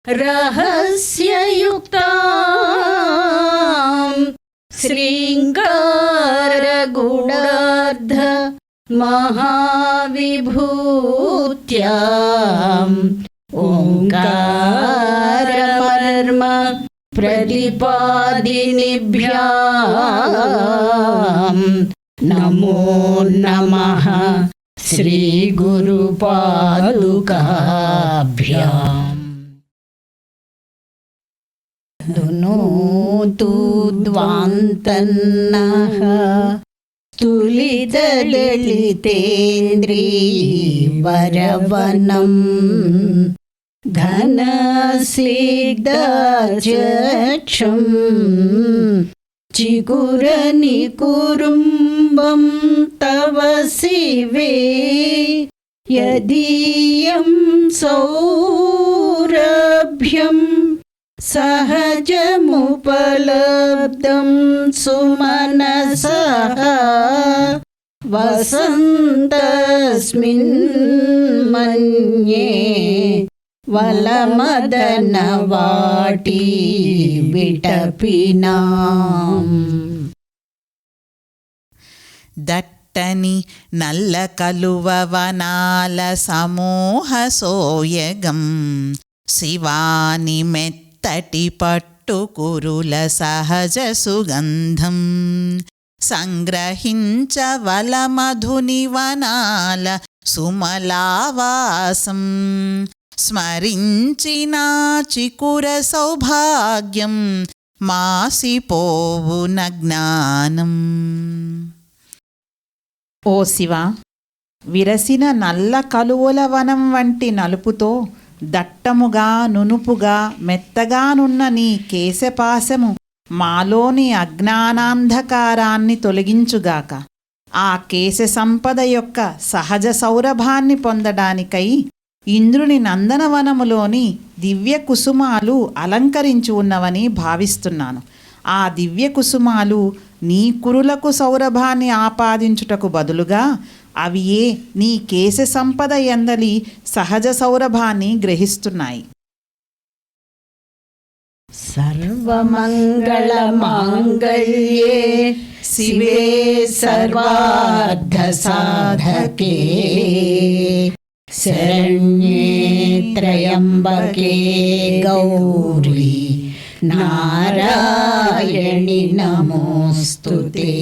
रहस्ययुक्तां श्रृङ्गारगूढार्ध महाविभूत्याम् ओङ्कारमर्म प्रतिपादिनिभ्याम् नमो नमः श्रीगुरुपादुकाभ्याम्। दुनोतु द्वान्तन्नः स्तुलितललितेन्द्रीवरवनं घनस्निग्धचक्षुं चिकुरनिकुरुम्बं तव शिवे यदीयं सौरभ्यं सहजमुपलब्धं सुमनसः वसन्तस्मिन् मन्ये वलमदनवाटी विटपिनाम्। దట్టని నల్ల కలువ వనాల సమూహ సోయగం శివాని మెత్తటి పట్టు కురుల సహజ సుగంధం సంగ్రహించవల మధుని వనాల సుమలావాసం స్మరించిన చికుర సౌభాగ్యం మాసిపోవున జ్ఞానం. ఓ శివ, విరసిన నల్ల కలువల వనం వంటి నలుపుతో దట్టముగా నునుపుగా మెత్తగానున్న నీ కేశపాశము మాలోని అజ్ఞానాంధకారాన్ని తొలగించుగాక. ఆ కేశ సంపద యొక్క సహజ సౌరభాన్ని పొందడానికై ఇంద్రుని నందనవనములోని దివ్య కుసుమాలు అలంకరించి ఉన్నవని భావిస్తున్నాను. ఆ దివ్య కుసుమాలు నీ కురులకు సౌరభాన్ని ఆపాదించుటకు బదులుగా అవియే నీ కేశ సంపద ఎందలి సహజ సౌరభాన్ని గ్రహిస్తున్నాయి. సర్వమంగళమాంగళ్యే శివే సర్వార్థసాధకే శరణ్యే త్రయంబకే గౌరీ నారాయణి నమోస్తుతే.